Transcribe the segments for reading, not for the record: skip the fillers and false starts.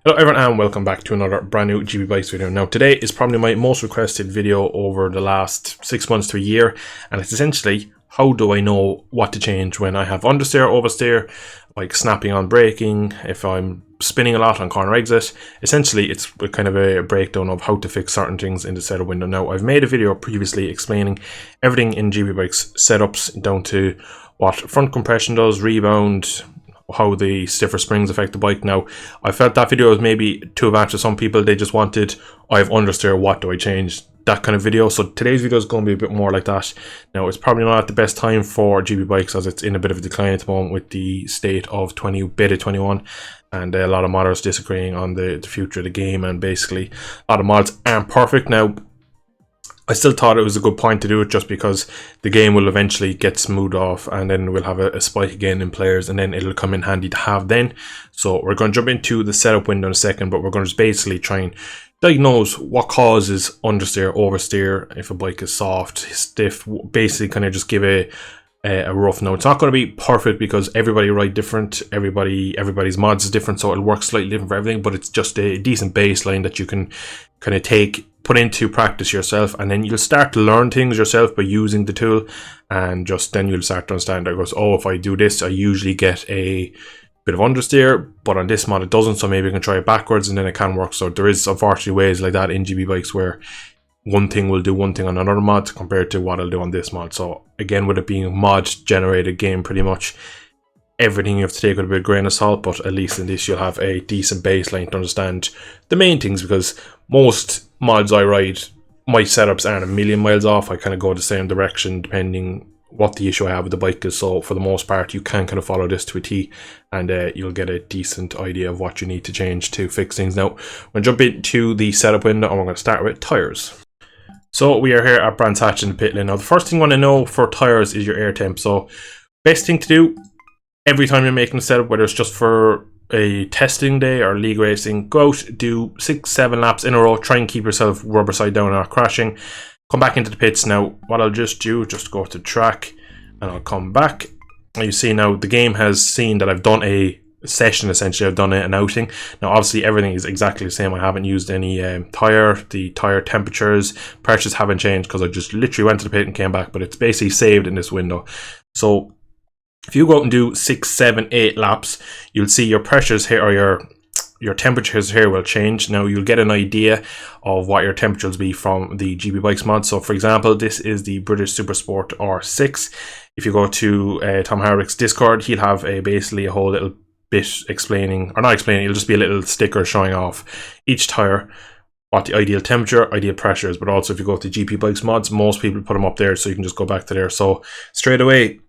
Hello everyone and welcome back to another brand new GB Bikes video. Now today is probably my most requested video over the last 6 months to a year, and it's essentially how do I know what to change when I have understeer, oversteer, like snapping on braking, if I'm spinning a lot on corner exit. Essentially it's kind of a breakdown of how to fix certain things in the setup window. Now I've made a video previously explaining everything in GB Bikes setups down to what front compression does, rebound, how the stiffer springs affect the bike. Now I felt that video was maybe too advanced for some people. They just wanted, I have understeer, what do I change, that kind of video. So today's video is going to be a bit more like that. Now it's probably not the best time for GB Bikes as it's in a bit of a decline at the moment with the state of beta 21 and a lot of modders disagreeing on the future of the game, and basically a lot of mods aren't perfect. Now I still thought it was a good point to do it just because the game will eventually get smoothed off and then we'll have a spike again in players, and then it'll come in handy to have then. So we're going to jump into the setup window in a second, but we're going to just basically try and diagnose what causes understeer, oversteer, if a bike is soft, stiff, basically kind of just give a rough note. It's not going to be perfect because everybody ride different, everybody's mods is different, so it'll work slightly different for everything, but it's just a decent baseline that you can kind of put into practice yourself, and then you'll start to learn things yourself by using the tool, and just then you'll start to understand that goes, oh, if I do this I usually get a bit of understeer, but on this mod it doesn't, so maybe I can try it backwards and then it can work. So there is unfortunately ways like that in GB Bikes where one thing will do one thing on another mod compared to what I'll do on this mod. So again, with it being a mod generated game, pretty much everything you have to take with a bit of grain of salt, but at least in this you'll have a decent baseline to understand the main things, because most mods I ride, my setups aren't a million miles off. I kind of go the same direction depending what the issue I have with the bike is, so for the most part you can kind of follow this to a T, and you'll get a decent idea of what you need to change to fix things. Now we're going to jump into the setup window and we're going to start with tyres. So we are here at Brands Hatch in the pit lane. Now the first thing you want to know for tyres is your air temp. So best thing to do every time you're making a setup, whether it's just for a testing day or league racing, go out, do 6-7 laps in a row, try and keep yourself rubber side down, not crashing. Come back into the pits. Now what I'll just do, just go to track and I'll come back, and you see now the game has seen that I've done a session. Essentially I've done an outing. Now obviously everything is exactly the same. I haven't used any the tire temperatures, pressures haven't changed because I just literally went to the pit and came back, but it's basically saved in this window. So if you go out and do 6, 7, 8 laps, you'll see your pressures here, or your temperatures here will change. Now you'll get an idea of what your temperatures will be from the GB Bikes mod. So for example, this is the British Supersport R6. If you go to Tom Harwick's Discord, he'll have basically a whole little bit explaining, or not explaining, it'll just be a little sticker showing off each tire, what the ideal temperature, ideal pressure is. But also if you go to GP Bikes mods, most people put them up there, so you can just go back to there. So straight away,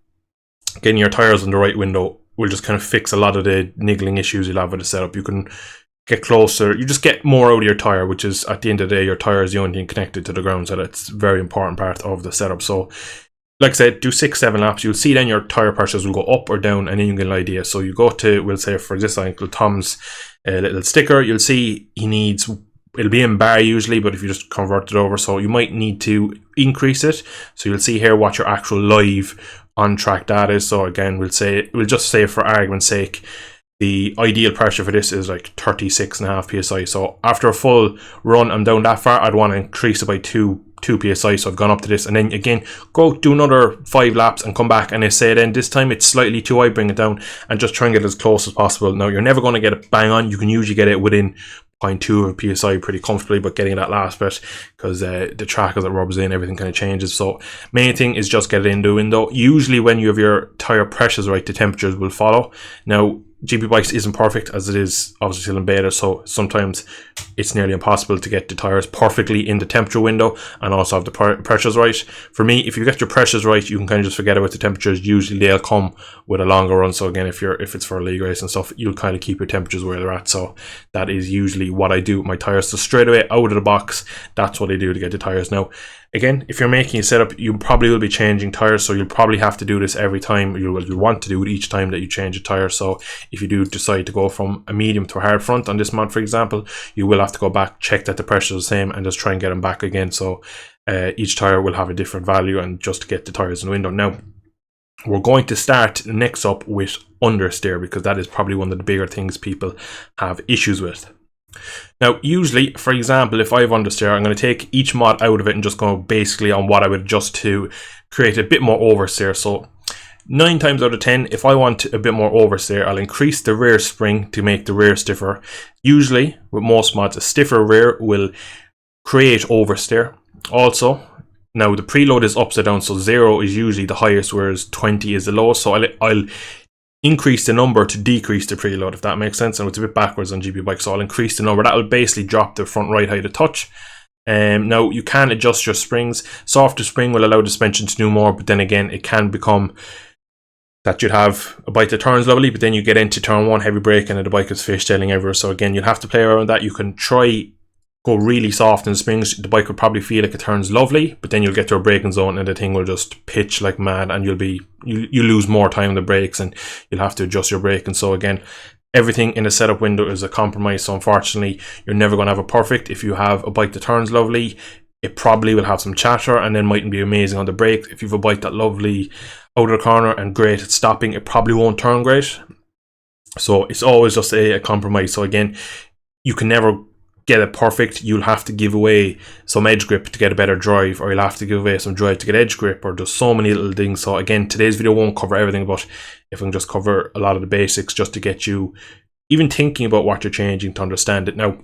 getting your tires in the right window will just kind of fix a lot of the niggling issues you'll have with the setup. You can get closer, you just get more out of your tire, which is at the end of the day your tire is the only thing connected to the ground, so that's a very important part of the setup. So like I said, do 6-7 laps, you'll see then your tire pressures will go up or down, and then you get an idea. So you go to, we'll say for this example, Tom's little sticker, you'll see he needs, it'll be in bar usually, but if you just convert it over, so you might need to increase it. So you'll see here what your actual live on track data is. So again, we'll just say for argument's sake, the ideal pressure for this is like 36.5 psi. So after a full run, I'm down that far, I'd want to increase it by 2 psi. So I've gone up to this, and then again go do another 5 laps and come back, and I say then this time it's slightly too high, bring it down and just try and get as close as possible. Now you're never going to get it bang on. You can usually get it within 0.2 of a psi pretty comfortably, but getting that last bit, because the track as it rubs in, everything kind of changes. So main thing is just get it in the window. Usually when you have your tire pressures right, the temperatures will follow. Now GB Bikes isn't perfect as it is obviously still in beta, so sometimes it's nearly impossible to get the tires perfectly in the temperature window and also have the pressures right. For me, if you get your pressures right, you can kind of just forget about the temperatures. Usually they'll come with a longer run. So again, if it's for a league race and stuff, you'll kind of keep your temperatures where they're at. So that is usually what I do with my tires. So straight away out of the box, that's what I do to get the tires. Now again, if you're making a setup, you probably will be changing tires, so you'll probably have to do this every time. You'll want to do it each time that you change a tire. So if you do decide to go from a medium to a hard front on this mod, for example, you will have to go back, check that the pressure is the same, and just try and get them back again. So each tire will have a different value, and just to get the tires in the window. Now we're going to start next up with understeer, because that is probably one of the bigger things people have issues with. Now, usually, for example, if I have Understeer, I'm going to take each mod out of it and just go basically on what I would adjust to create a bit more oversteer. So 9 times out of 10, if I want a bit more oversteer, I'll increase the rear spring to make the rear stiffer. Usually, with most mods, a stiffer rear will create oversteer. Also, now the preload is upside down, so 0 is usually the highest, whereas 20 is the lowest. So I'll increase the number to decrease the preload, if that makes sense. And it's a bit backwards on GP bikes, so I'll increase the number. That will basically drop the front right height a touch. Now you can adjust your springs. Softer spring will allow the suspension to do more, but then again, it can become that you'd have a bike that turns lovely, but then you get into turn 1 heavy brake and the bike is fishtailing everywhere. So again, you'll have to play around that. You can try go really soft in the springs. The bike will probably feel like it turns lovely, but then you'll get to a braking zone and the thing will just pitch like mad, and you lose more time on the brakes and you'll have to adjust your braking. So again, everything in the setup window is a compromise. So unfortunately, you're never going to have a perfect. If you have a bike that turns lovely, it probably will have some chatter and then mightn't be amazing on the brakes. If you have a bike that lovely out of the corner and great at stopping, it probably won't turn great. So it's always just a compromise. So again, you can never get it perfect. You'll have to give away some edge grip to get a better drive, or you'll have to give away some drive to get edge grip, or just so many little things. So again, today's video won't cover everything, but if I can just cover a lot of the basics just to get you even thinking about what you're changing to understand it. Now,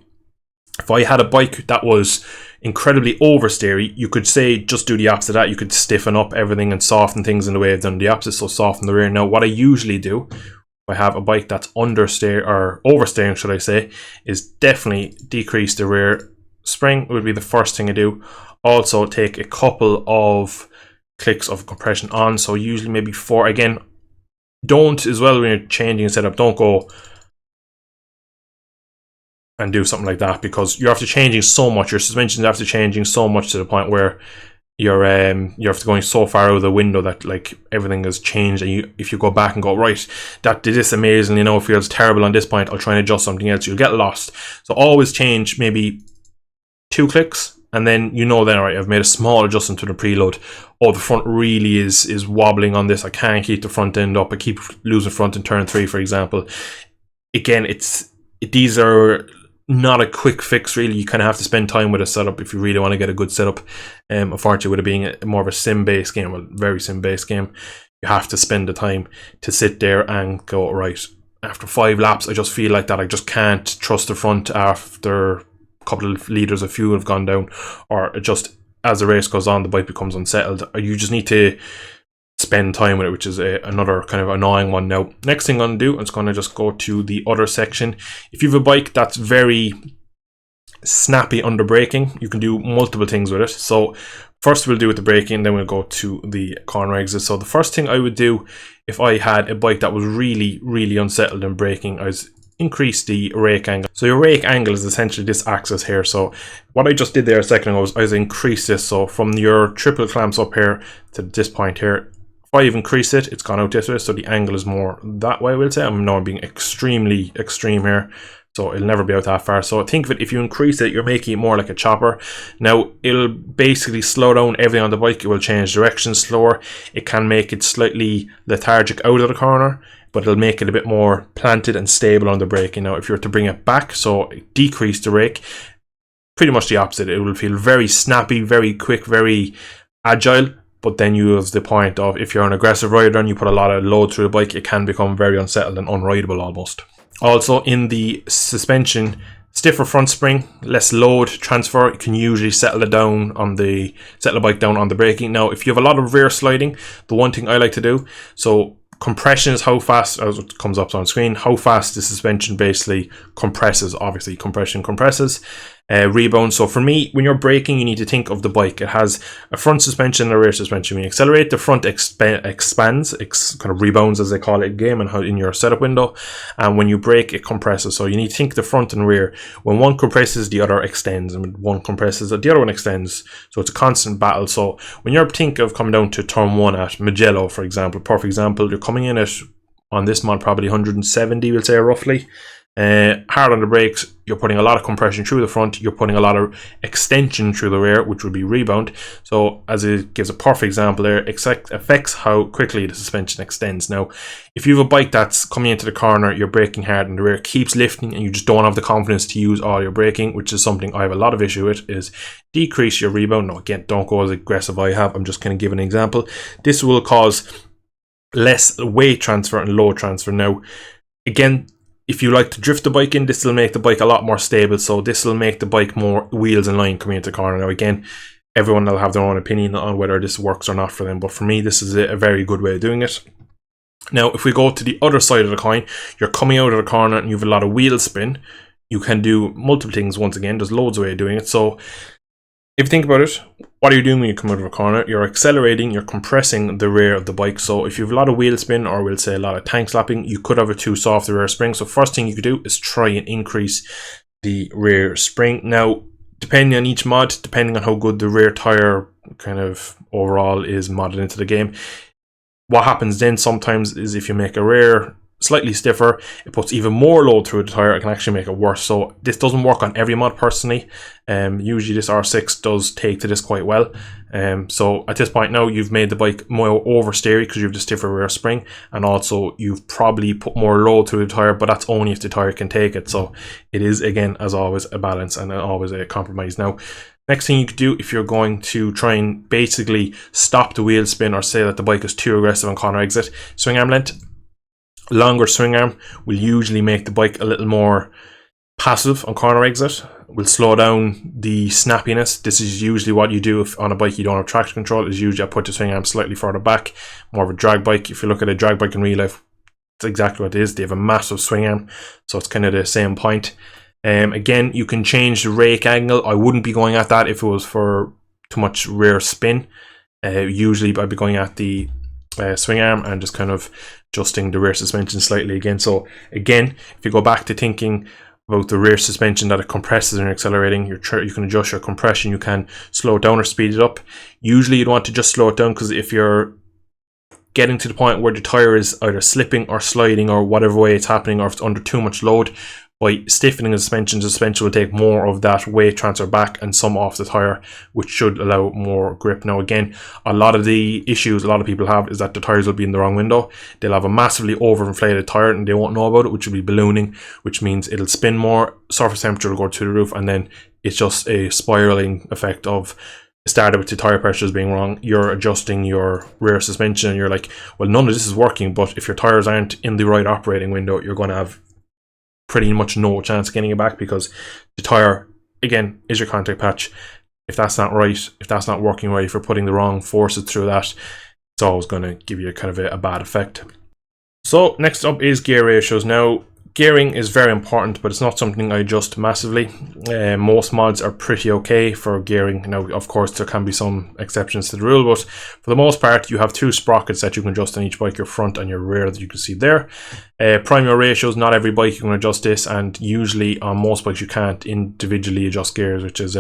if I had a bike that was incredibly oversteery, you could say just do the opposite of that. You could stiffen up everything and soften things in the way I've done the opposite, so soften the rear. Now, what I usually do, I have a bike that's understeer or oversteering, should I say, is definitely decrease the rear spring would be the first thing I do. Also take a couple of clicks of compression on, so usually maybe 4. Again, don't, as well, when you're changing a setup, don't go and do something like that, because you're after changing so much. Your suspension's after changing so much to the point where you're after going so far out of the window that like everything has changed, and if you go back and go, right, that did this amazing, you know, it feels terrible on this point, I'll try and adjust something else, you'll get lost. So always change maybe 2 clicks, and then you know then, all right, I've made a small adjustment to the preload. Oh, the front really is wobbling on this, I can't keep the front end up, I keep losing front in turn 3, for example. Again, these are not a quick fix, really. You kind of have to spend time with a setup if you really want to get a good setup. Unfortunately, with it being more of a sim-based game, well, very sim-based game, you have to spend the time to sit there and go, right, after 5 laps, I just feel like that I just can't trust the front after a couple of litres of fuel have gone down, or just as the race goes on, the bike becomes unsettled. You just need to spend time with it, which is another kind of annoying one. Now, next thing I'm going to do, I'm just going to just go to the other section. If you have a bike that's very snappy under braking, you can do multiple things with it. So first we'll do with the braking, then we'll go to the corner exit. So the first thing I would do if I had a bike that was really, really unsettled in braking, I was increase the rake angle. So your rake angle is essentially this axis here. So what I just did there a second ago was I increased this. So from your triple clamps up here to this point here, if I've increased it, it's gone out this way, so the angle is more that way, I will say. I'm being extremely extreme here, so it'll never be out that far. So think of it, if you increase it, you're making it more like a chopper. Now, it'll basically slow down everything on the bike. It will change direction slower. It can make it slightly lethargic out of the corner, but it'll make it a bit more planted and stable on the braking. Now, if you were to bring it back, so decrease the rake, pretty much the opposite. It will feel very snappy, very quick, very agile. But then you have the point of, if you're an aggressive rider and you put a lot of load through the bike, it can become very unsettled and unrideable almost. Also, in the suspension, stiffer front spring, less load transfer, you can usually settle the bike down on the braking. Now, if you have a lot of rear sliding, the one thing I like to do, so compression is how fast, as it comes up on screen, how fast the suspension basically compresses. Obviously, compression compresses. Rebound. So for me, when you're braking, you need to think of the bike. It has a front suspension and a rear suspension. When you accelerate, the front expands, kind of rebounds, as they call it in game and how in your setup window. And when you brake, it compresses. So you need to think the front and rear. When one compresses, the other extends, and when one compresses, the other one extends. So it's a constant battle. So when you're thinking of coming down to turn 1 at Magello, for example, perfect example, you're coming in at, on this mod, probably 170, we'll say roughly. Hard on the brakes, you're putting a lot of compression through the front, you're putting a lot of extension through the rear, which would be rebound. So as it gives a perfect example there, it affects how quickly the suspension extends. Now, if you have a bike that's coming into the corner, you're braking hard and the rear keeps lifting and you just don't have the confidence to use all your braking, which is something I have a lot of issue with, is decrease your rebound. Now again, don't go as aggressive I have, I'm just kind of giving an example. This will cause less weight transfer and load transfer. Now, again, if you like to drift the bike in, this will make the bike a lot more stable. So this will make the bike more wheels in line coming into the corner. Now again, everyone will have their own opinion on whether this works or not for them. But for me, this is a very good way of doing it. Now, if we go to the other side of the coin, you're coming out of the corner and you have a lot of wheel spin. You can do multiple things once again. There's loads of ways of doing it. So if you think about it, what are you doing when you come out of a corner? You're accelerating, you're compressing the rear of the bike. So if you have a lot of wheel spin, or we'll say a lot of tank slapping, you could have a too soft rear spring. So first thing you could do is try and increase the rear spring. Now, depending on each mod, depending on how good the rear tire kind of overall is modded into the game, what happens then sometimes is if you make a rear slightly stiffer, it puts even more load through the tire. It can actually make it worse. So this doesn't work on every mod personally. Usually this R6 does take to this quite well. So at this point now, you've made the bike more oversteery because you have the stiffer rear spring, and also you've probably put more load through the tire, but that's only if the tire can take it. So it is, again, as always, a balance and always a compromise. Now, next thing you could do if you're going to try and basically stop the wheel spin, or say that the bike is too aggressive on corner exit, swing arm length. Longer swing arm will usually make the bike a little more passive on corner exit, will slow down the snappiness. This is usually what you do if on a bike you don't have traction control, is usually I put the swing arm slightly further back, more of a drag bike. If you look at a drag bike in real life, it's exactly what it is. They have a massive swing arm, so it's kind of the same point. Again, you can change the rake angle. I wouldn't be going at that if it was for too much rear spin. Usually I'd be going at the swing arm and just kind of adjusting the rear suspension slightly again. So again, if you go back to thinking about the rear suspension that it compresses when you're accelerating, you can adjust your compression, you can slow it down or speed it up. Usually you'd want to just slow it down, because if you're getting to the point where the tire is either slipping or sliding or whatever way it's happening, or if it's under too much load, by stiffening the suspension will take more of that weight transfer back and some off the tire, which should allow more grip. Now again, a lot of the issues a lot of people have is that the tires will be in the wrong window. They'll have a massively overinflated tire and they won't know about it, which will be ballooning, which means it'll spin more, surface temperature will go through the roof, and then it's just a spiraling effect of it started with the tire pressures being wrong. You're adjusting your rear suspension and you're like, well, none of this is working. But if your tires aren't in the right operating window, you're going to have pretty much no chance of getting it back, because the tire, again, is your contact patch. If that's not right, if that's not working right, if you're putting the wrong forces through that, it's always going to give you kind of a bad effect. So next up is gear ratios. Now, gearing is very important, but it's not something I adjust massively. Most mods are pretty okay for gearing. Now, of course, there can be some exceptions to the rule, but for the most part, you have two sprockets that you can adjust on each bike, your front and your rear, that you can see there. Primary ratios, not every bike you can adjust this, and usually on most bikes you can't individually adjust gears, which is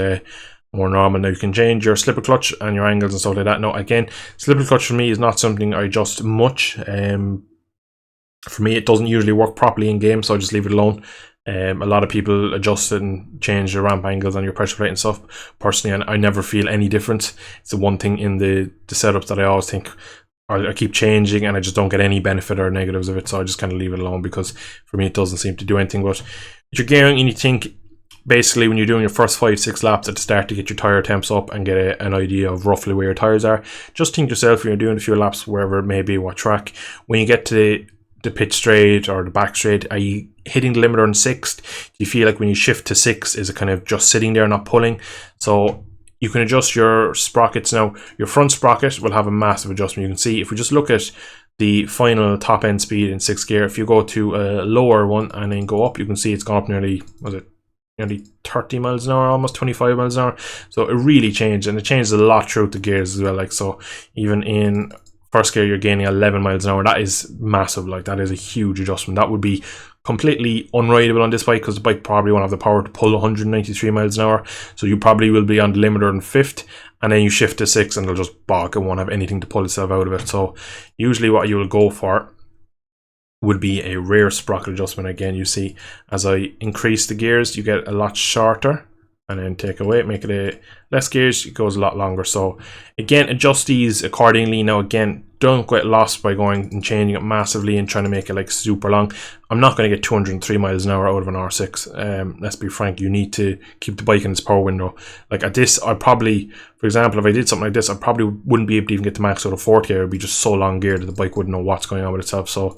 more normal. Now you can change your slipper clutch and your angles and stuff like that. Now again, slipper clutch for me is not something I adjust much. For me, it doesn't usually work properly in game, so I just leave it alone. A lot of people adjust it and change your ramp angles on your pressure plate and stuff. Personally, I never feel any difference. It's the one thing in the setups that I always think I keep changing and I just don't get any benefit or negatives of it, so I just kind of leave it alone, because for me it doesn't seem to do anything. But if you're gearing and you think, basically when you're doing your first 5-6 laps at the start to get your tire temps up and get an idea of roughly where your tires are, just think to yourself when you're doing a few laps, wherever it may be, what track, when you get to the pit straight or the back straight, are you hitting the limiter on 6th? Do you feel like when you shift to 6, is it kind of just sitting there not pulling? So you can adjust your sprockets. Now your front sprocket will have a massive adjustment. You can see if we just look at the final top end speed in 6th gear, if you go to a lower one and then go up, you can see it's gone up nearly 30 miles an hour, almost 25 miles an hour. So it really changed, and it changed a lot throughout the gears as well. Like, so even in first gear you're gaining 11 miles an hour. That is massive. Like, that is a huge adjustment. That would be completely unrideable on this bike, because the bike probably won't have the power to pull 193 miles an hour. So you probably will be on the limiter in 5th, and then you shift to 6 and it'll just bog and won't have anything to pull itself out of it. So usually what you will go for would be a rear sprocket adjustment. Again, you see as I increase the gears, you get a lot shorter, and then take away, make it a less gears, it goes a lot longer. So again, adjust these accordingly. Now again, don't get lost by going and changing it massively and trying to make it like super long. I'm not going to get 203 miles an hour out of an R6. Let's be frank, you need to keep the bike in its power window. Like at this, I probably, for example, if I did something like this, I probably wouldn't be able to even get the max out of 40. It would be just so long geared that the bike wouldn't know what's going on with itself. So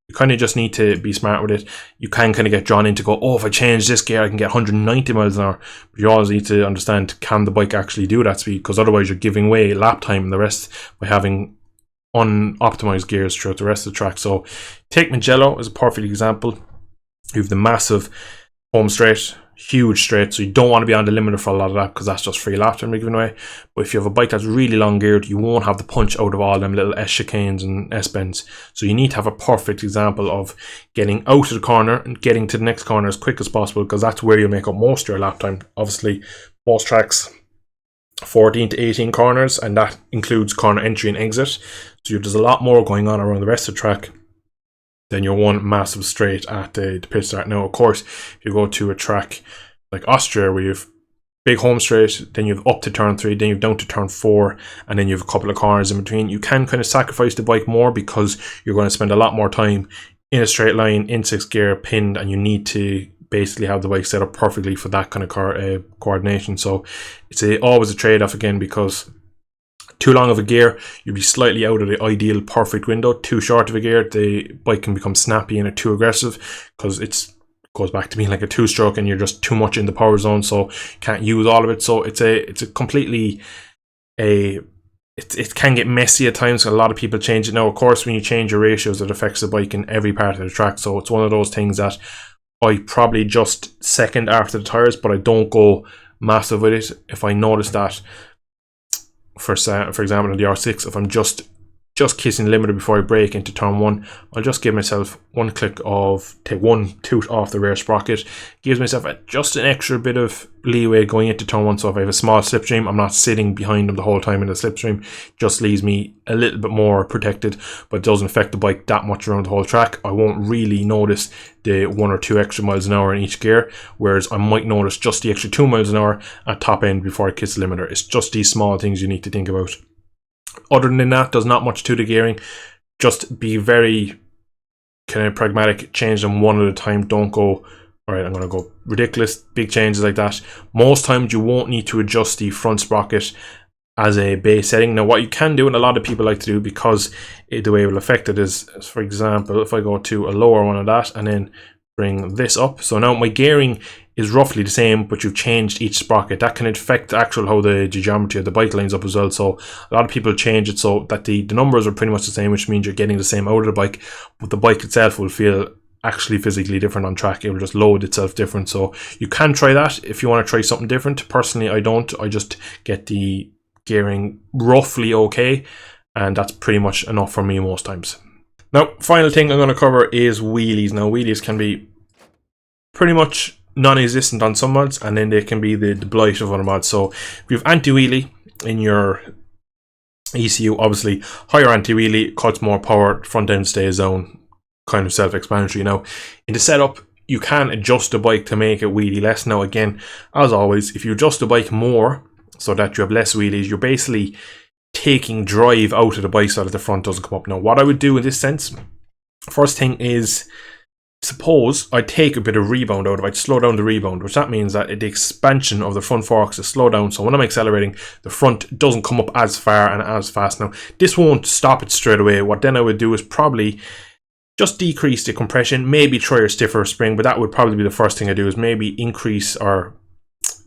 you kind of just need to be smart with it. You can kind of get drawn in to go, oh, if I change this gear, I can get 190 miles an hour. But you always need to understand, can the bike actually do that speed? Because otherwise you're giving away lap time and the rest by having unoptimized gears throughout the rest of the track. So take Mugello as a perfect example. You have the massive home straight, huge straight, so you don't want to be on the limiter for a lot of that because that's just free lap time you're giving away. But if you have a bike that's really long geared, you won't have the punch out of all them little S chicanes and S bends. So you need to have a perfect example of getting out of the corner and getting to the next corner as quick as possible, because that's where you make up most of your lap time. Obviously, most tracks 14 to 18 corners, and that includes corner entry and exit. So there's a lot more going on around the rest of the track than your one massive straight at the pit start. Now, of course, if you go to a track like Austria, where you have big home straight, then you have up to turn 3, then you have down to turn 4, and then you have a couple of corners in between, you can kind of sacrifice the bike more because you're going to spend a lot more time in a straight line, in 6th gear, pinned, and you need to basically have the bike set up perfectly for that kind of coordination. So it's always a trade-off again, because too long of a gear, you'll be slightly out of the ideal perfect window. Too short of a gear, the bike can become snappy, and too aggressive because it goes back to being like a 2-stroke and you're just too much in the power zone, so you can't use all of it. So it's a completely it can get messy at times. A lot of people change it. Now, of course, when you change your ratios, it affects the bike in every part of the track. So it's one of those things that I probably just second after the tires, but I don't go massive with it. If I notice that, for example, in the R6, if I'm just kissing the limiter before I brake into turn 1, I'll just give myself one click of, take one toot off the rear sprocket. Gives myself just an extra bit of leeway going into turn 1. So if I have a small slipstream, I'm not sitting behind them the whole time in the slipstream. Just leaves me a little bit more protected, but it doesn't affect the bike that much around the whole track. I won't really notice the 1 or 2 extra miles an hour in each gear, whereas I might notice just the extra 2 miles an hour at top end before I kiss the limiter. It's just these small things you need to think about. Other than that, there's not much to the gearing. Just be very kind of pragmatic. Change them one at a time. Don't go, all right, I'm going to go ridiculous big changes like that. Most times you won't need to adjust the front sprocket as a base setting. Now, what you can do, and a lot of people like to do because the way it will affect it is, for example, if I go to a lower one of that and then bring this up. So now my gearing is roughly the same, but you've changed each sprocket. That can affect how the geometry of the bike lines up as well. So a lot of people change it so that the numbers are pretty much the same, which means you're getting the same out of the bike, but the bike itself will feel actually physically different on track. It will just load itself different. So you can try that if you want to try something different. Personally, I don't. I just get the gearing roughly okay, and that's pretty much enough for me most times. Now, final thing I'm going to cover is wheelies. Now, wheelies can be pretty much non-existent on some mods, and then they can be the blight of other mods. So if you have anti-wheelie in your ECU, obviously higher anti-wheelie cuts more power, front end stays down, kind of self-explanatory. Now, in the setup, you can adjust the bike to make it wheelie less. Now, again, as always, if you adjust the bike more so that you have less wheelies, you're basically taking drive out of the bike so that the front doesn't come up. Now, what I would do in this sense, first thing is, suppose I take a bit of rebound out of it. I'd slow down the rebound, which that means that the expansion of the front forks is slow down. So when I'm accelerating, the front doesn't come up as far and as fast. Now, this won't stop it straight away. What then I would do is probably just decrease the compression, maybe try a stiffer spring, but that would probably be the first thing I do, is maybe increase or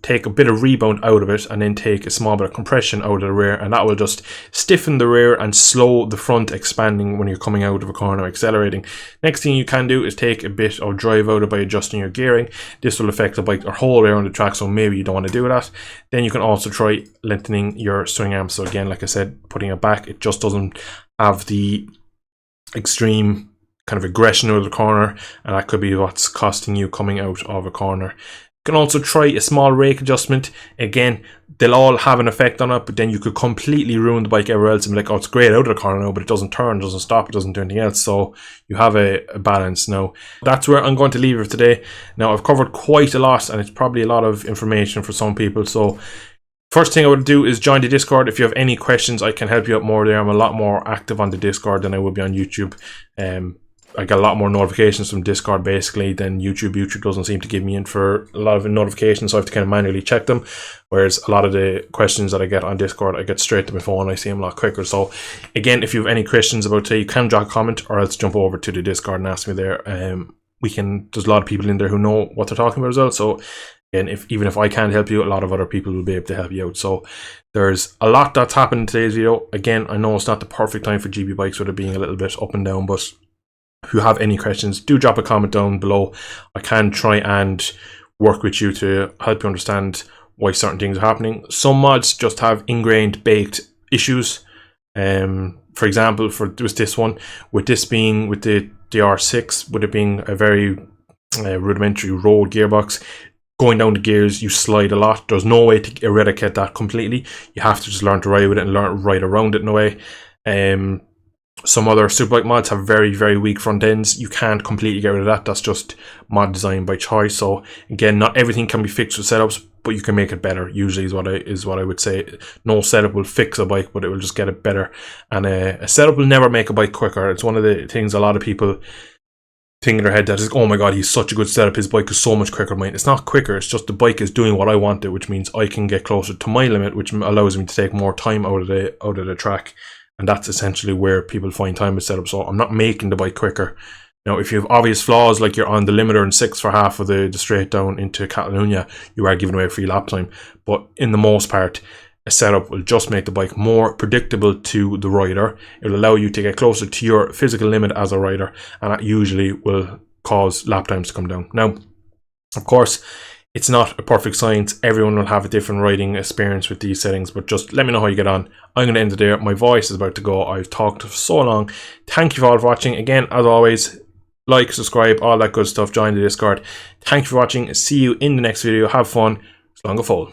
take a bit of rebound out of it and then take a small bit of compression out of the rear, and that will just stiffen the rear and slow the front expanding when you're coming out of a corner accelerating. Next thing you can do is take a bit of drive out of it by adjusting your gearing. This will affect the bike the whole way around the track, so maybe you don't want to do that. Then you can also try lengthening your swing arm. So again, like I said, putting it back, it just doesn't have the extreme kind of aggression out of the corner, and that could be what's costing you coming out of a corner. You can also try a small rake adjustment. Again, they'll all have an effect on it, but then you could completely ruin the bike everywhere else and be like, oh, it's great out of the corner now, but it doesn't turn, doesn't stop, it doesn't do anything else. So you have a balance. Now, that's where I'm going to leave it for today. Now, I've covered quite a lot, and it's probably a lot of information for some people. So first thing I would do is join the Discord. If you have any questions, I can help you out more there. I'm a lot more active on the Discord than I would be on YouTube. I get a lot more notifications from Discord basically than YouTube. YouTube doesn't seem to give me in for a lot of notifications, so I have to kind of manually check them. Whereas a lot of the questions that I get on Discord, I get straight to my phone. I see them a lot quicker. So again, if you have any questions about today, you can drop a comment or else jump over to the Discord and ask me there. There's a lot of people in there who know what they're talking about as well. So again, even if I can't help you, a lot of other people will be able to help you out. So there's a lot that's happened in today's video. Again, I know it's not the perfect time for GB bikes with it being a little bit up and down, but if you have any questions, do drop a comment down below. I can try and work with you to help you understand why certain things are happening. Some mods just have ingrained baked issues. For example, with this one, with this being with the R6, with it being a very rudimentary road gearbox, going down the gears, you slide a lot. There's no way to eradicate that completely. You have to just learn to ride with it and learn to ride around it in a way. Some other superbike mods have very, very weak front ends. You can't completely get rid of that. That's just mod design by choice. So again, not everything can be fixed with setups, but you can make it better. Usually is what I would say. No setup will fix a bike, but it will just get it better. And a setup will never make a bike quicker. It's one of the things a lot of people think in their head that is, oh my god, he's such a good setup, his bike is so much quicker than mine. It's not quicker, it's just the bike is doing what I want it, which means I can get closer to my limit, which allows me to take more time out of the track. And that's essentially where people find time with setup. So I'm not making the bike quicker. Now, if you have obvious flaws, like you're on the limiter in 6 for half of the straight down into Catalunya, you are giving away free lap time. But in the most part, a setup will just make the bike more predictable to the rider. It will allow you to get closer to your physical limit as a rider, and that usually will cause lap times to come down. Now, of course, it's not a perfect science. Everyone will have a different riding experience with these settings, but just let me know how you get on. I'm going to end it there. My voice is about to go. I've talked for so long. Thank you for all for watching. Again, as always, like, subscribe, all that good stuff. Join the Discord. Thank you for watching. See you in the next video. Have fun. Slán go fóill.